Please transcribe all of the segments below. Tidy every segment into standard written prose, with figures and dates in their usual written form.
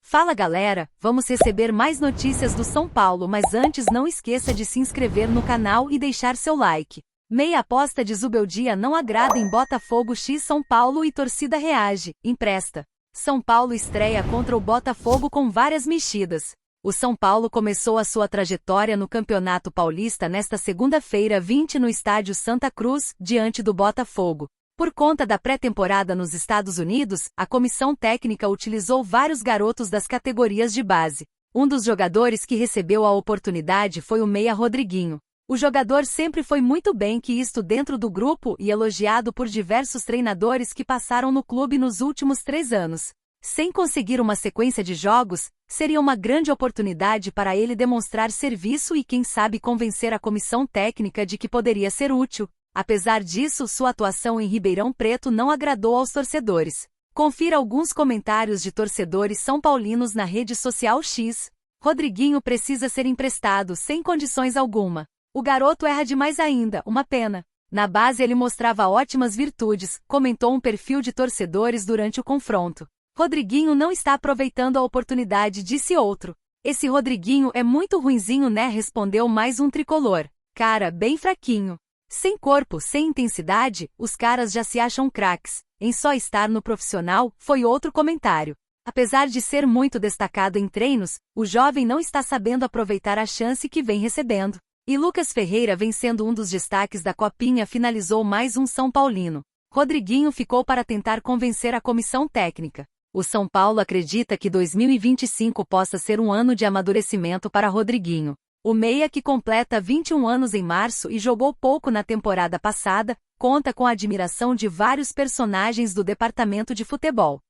Fala galera, vamos receber mais notícias do São Paulo, mas antes não esqueça de se inscrever no canal e deixar seu like. Meia aposta de Zubeldia não agrada em Botafogo x São Paulo e torcida reage, empresta. São Paulo estreia contra o Botafogo com várias mexidas. O São Paulo começou a sua trajetória no Campeonato Paulista nesta segunda-feira 20 no estádio Santa Cruz, diante do Botafogo. Por conta da pré-temporada nos Estados Unidos, a comissão técnica utilizou vários garotos das categorias de base. Um dos jogadores que recebeu a oportunidade foi o meia Rodriguinho. O jogador sempre foi muito bem quisto dentro do grupo e elogiado por diversos treinadores que passaram no clube nos últimos 3 anos. Sem conseguir uma sequência de jogos, seria uma grande oportunidade para ele demonstrar serviço e quem sabe convencer a comissão técnica de que poderia ser útil. Apesar disso, sua atuação em Ribeirão Preto não agradou aos torcedores. Confira alguns comentários de torcedores são paulinos na rede social X. Rodriguinho precisa ser emprestado sem condições alguma. O garoto erra demais ainda, uma pena. Na base ele mostrava ótimas virtudes, comentou um perfil de torcedores durante o confronto. Rodriguinho não está aproveitando a oportunidade, disse outro. Esse Rodriguinho é muito ruinzinho, né? Respondeu mais um tricolor. Cara, bem fraquinho. Sem corpo, sem intensidade, os caras já se acham craques. Em só estar no profissional, foi outro comentário. Apesar de ser muito destacado em treinos, o jovem não está sabendo aproveitar a chance que vem recebendo. E Lucas Ferreira vem sendo um dos destaques da Copinha, finalizou mais um São Paulino. Rodriguinho ficou para tentar convencer a comissão técnica. O São Paulo acredita que 2025 possa ser um ano de amadurecimento para Rodriguinho. O meia, que completa 21 anos em março e jogou pouco na temporada passada, conta com a admiração de vários personagens do departamento de futebol.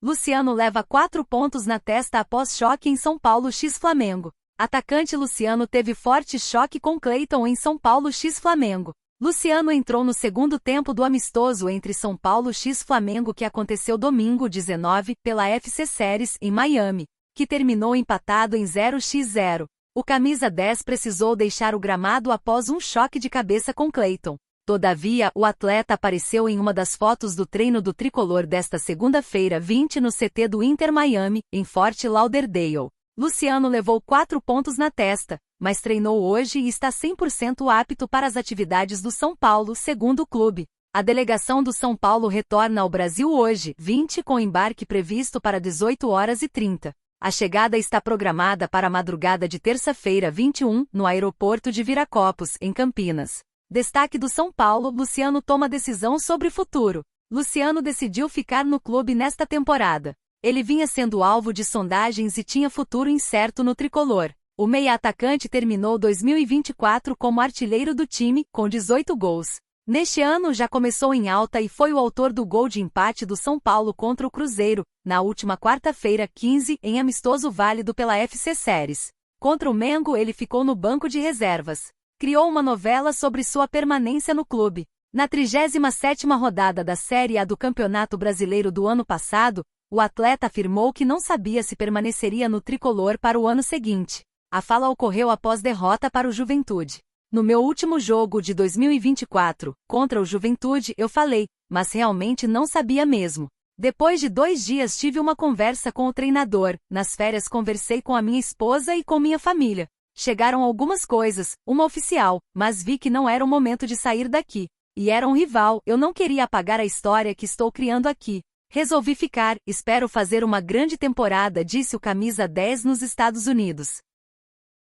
Luciano leva 4 pontos na testa após choque em São Paulo x Flamengo. Atacante Luciano teve forte choque com Cleiton em São Paulo x Flamengo. Luciano entrou no segundo tempo do amistoso entre São Paulo x Flamengo que aconteceu domingo 19 pela FC Series em Miami, que terminou empatado em 0-0. O camisa 10 precisou deixar o gramado após um choque de cabeça com Cleiton. Todavia, o atleta apareceu em uma das fotos do treino do tricolor desta segunda-feira 20 no CT do Inter Miami, em Fort Lauderdale. Luciano levou 4 pontos na testa, mas treinou hoje e está 100% apto para as atividades do São Paulo, segundo o clube. A delegação do São Paulo retorna ao Brasil hoje, 20, com embarque previsto para 18h30. A chegada está programada para a madrugada de terça-feira 21, no aeroporto de Viracopos, em Campinas. Destaque do São Paulo: Luciano toma decisão sobre o futuro. Luciano decidiu ficar no clube nesta temporada. Ele vinha sendo alvo de sondagens e tinha futuro incerto no tricolor. O meia-atacante terminou 2024 como artilheiro do time, com 18 gols. Neste ano já começou em alta e foi o autor do gol de empate do São Paulo contra o Cruzeiro, na última quarta-feira 15, em amistoso válido pela FC Series. Contra o Mengo ele ficou no banco de reservas. Criou uma novela sobre sua permanência no clube. Na 37ª rodada da Série A do Campeonato Brasileiro do ano passado, o atleta afirmou que não sabia se permaneceria no tricolor para o ano seguinte. A fala ocorreu após derrota para o Juventude. No meu último jogo de 2024, contra o Juventude, eu falei, mas realmente não sabia mesmo. Depois de 2 dias tive uma conversa com o treinador, nas férias conversei com a minha esposa e com minha família. Chegaram algumas coisas, uma oficial, mas vi que não era o momento de sair daqui. E era um rival, eu não queria apagar a história que estou criando aqui. Resolvi ficar, espero fazer uma grande temporada, disse o camisa 10 nos Estados Unidos.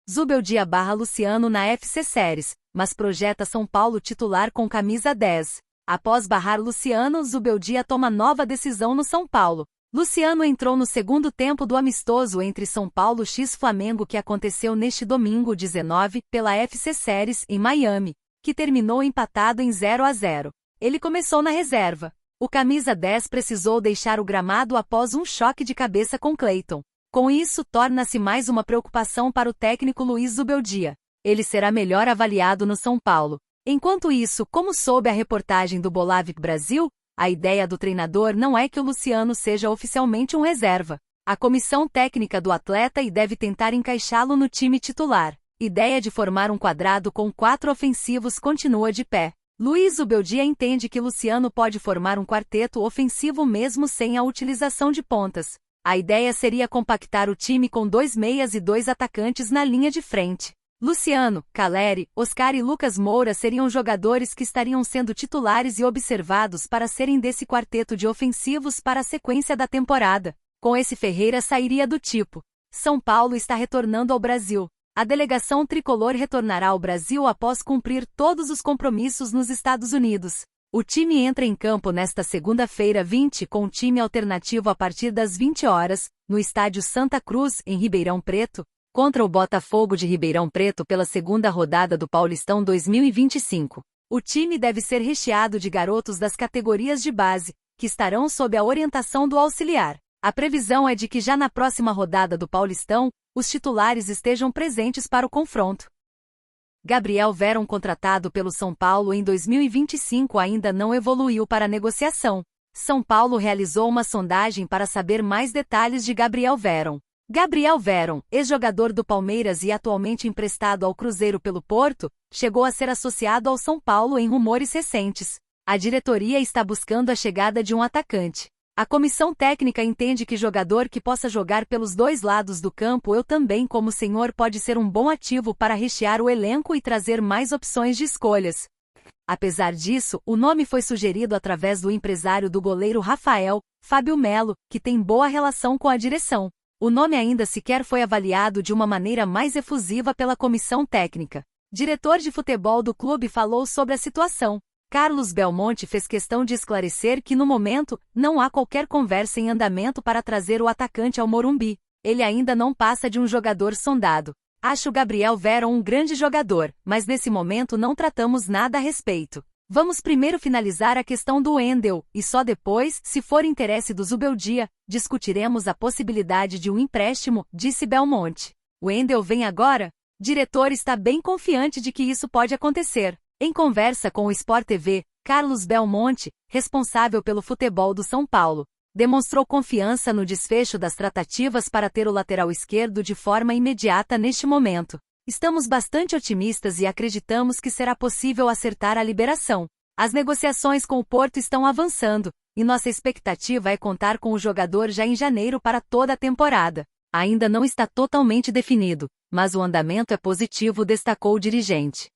Zubeldia barra Luciano na FC Series, mas projeta São Paulo titular com camisa 10. Após barrar Luciano, Zubeldia toma nova decisão no São Paulo. Luciano entrou no segundo tempo do amistoso entre São Paulo x Flamengo que aconteceu neste domingo 19, pela FC Series em Miami, que terminou empatado em 0-0. Ele começou na reserva. O camisa 10 precisou deixar o gramado após um choque de cabeça com Cleiton. Com isso, torna-se mais uma preocupação para o técnico Luiz Zubeldia. Ele será melhor avaliado no São Paulo. Enquanto isso, como soube a reportagem do Bolavic Brasil, a ideia do treinador não é que o Luciano seja oficialmente um reserva. A comissão técnica do atleta e deve tentar encaixá-lo no time titular. Ideia de formar um quadrado com 4 ofensivos continua de pé. Luiz Zubeldia entende que Luciano pode formar um quarteto ofensivo mesmo sem a utilização de pontas. A ideia seria compactar o time com 2 meias e 2 atacantes na linha de frente. Luciano, Caleri, Oscar e Lucas Moura seriam jogadores que estariam sendo titulares e observados para serem desse quarteto de ofensivos para a sequência da temporada. Com esse Ferreira sairia do tipo. São Paulo está retornando ao Brasil. A delegação tricolor retornará ao Brasil após cumprir todos os compromissos nos Estados Unidos. O time entra em campo nesta segunda-feira 20 com um time alternativo a partir das 20 horas, no estádio Santa Cruz, em Ribeirão Preto, contra o Botafogo de Ribeirão Preto pela segunda rodada do Paulistão 2025. O time deve ser recheado de garotos das categorias de base, que estarão sob a orientação do auxiliar. A previsão é de que já na próxima rodada do Paulistão, os titulares estejam presentes para o confronto. Gabriel Veron, contratado pelo São Paulo em 2025, ainda não evoluiu para a negociação. São Paulo realizou uma sondagem para saber mais detalhes de Gabriel Veron. Gabriel Veron, ex-jogador do Palmeiras e atualmente emprestado ao Cruzeiro pelo Porto, chegou a ser associado ao São Paulo em rumores recentes. A diretoria está buscando a chegada de um atacante. A comissão técnica entende que jogador que possa jogar pelos dois lados do campo, eu também como senhor, pode ser um bom ativo para rechear o elenco e trazer mais opções de escolhas. Apesar disso, o nome foi sugerido através do empresário do goleiro Rafael, Fábio Melo, que tem boa relação com a direção. O nome ainda sequer foi avaliado de uma maneira mais efusiva pela comissão técnica. Diretor de futebol do clube falou sobre a situação. Carlos Belmonte fez questão de esclarecer que no momento, não há qualquer conversa em andamento para trazer o atacante ao Morumbi. Ele ainda não passa de um jogador sondado. Acho Gabriel Veron um grande jogador, mas nesse momento não tratamos nada a respeito. Vamos primeiro finalizar a questão do Wendel, e só depois, se for interesse do Zubeldia, discutiremos a possibilidade de um empréstimo, disse Belmonte. Wendel vem agora? Diretor está bem confiante de que isso pode acontecer. Em conversa com o Sport TV, Carlos Belmonte, responsável pelo futebol do São Paulo, demonstrou confiança no desfecho das tratativas para ter o lateral esquerdo de forma imediata neste momento. Estamos bastante otimistas e acreditamos que será possível acertar a liberação. As negociações com o Porto estão avançando, e nossa expectativa é contar com o jogador já em janeiro para toda a temporada. Ainda não está totalmente definido, mas o andamento é positivo, destacou o dirigente.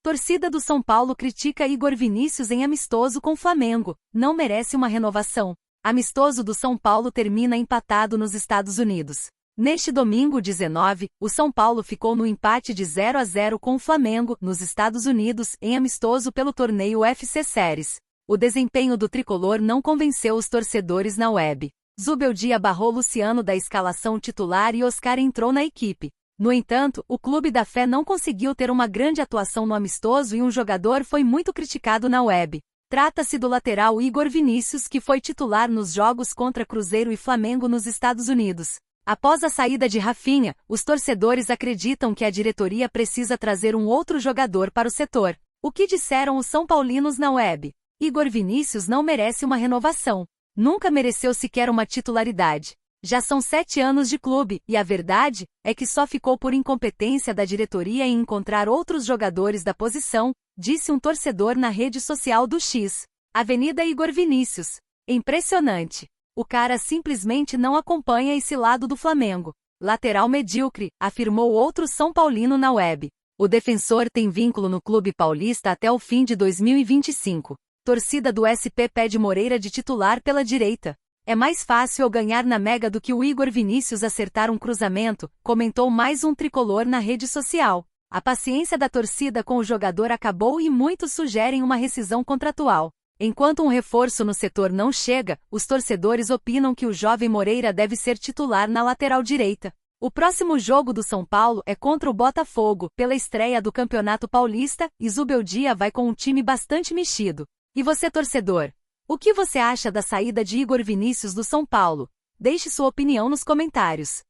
Torcida do São Paulo critica Igor Vinícius em amistoso com Flamengo, não merece uma renovação. Amistoso do São Paulo termina empatado nos Estados Unidos. Neste domingo 19, o São Paulo ficou no empate de 0-0 com o Flamengo, nos Estados Unidos, em amistoso pelo torneio UFC Series. O desempenho do tricolor não convenceu os torcedores na web. Zubeldia barrou Luciano da escalação titular e Oscar entrou na equipe. No entanto, o Clube da Fé não conseguiu ter uma grande atuação no amistoso e um jogador foi muito criticado na web. Trata-se do lateral Igor Vinícius, que foi titular nos jogos contra Cruzeiro e Flamengo nos Estados Unidos. Após a saída de Rafinha, os torcedores acreditam que a diretoria precisa trazer um outro jogador para o setor. O que disseram os são paulinos na web? Igor Vinícius não merece uma renovação. Nunca mereceu sequer uma titularidade. Já são 7 anos de clube, e a verdade é que só ficou por incompetência da diretoria em encontrar outros jogadores da posição, disse um torcedor na rede social do X. Avenida Igor Vinícius. Impressionante. O cara simplesmente não acompanha esse lado do Flamengo. Lateral medíocre, afirmou outro São Paulino na web. O defensor tem vínculo no clube paulista até o fim de 2025. Torcida do SP pede Moreira de titular pela direita. É mais fácil eu ganhar na Mega do que o Igor Vinícius acertar um cruzamento, comentou mais um tricolor na rede social. A paciência da torcida com o jogador acabou e muitos sugerem uma rescisão contratual. Enquanto um reforço no setor não chega, os torcedores opinam que o jovem Moreira deve ser titular na lateral direita. O próximo jogo do São Paulo é contra o Botafogo, pela estreia do Campeonato Paulista, e Zubeldia vai com um time bastante mexido. E você, torcedor? O que você acha da saída de Igor Vinícius do São Paulo? Deixe sua opinião nos comentários.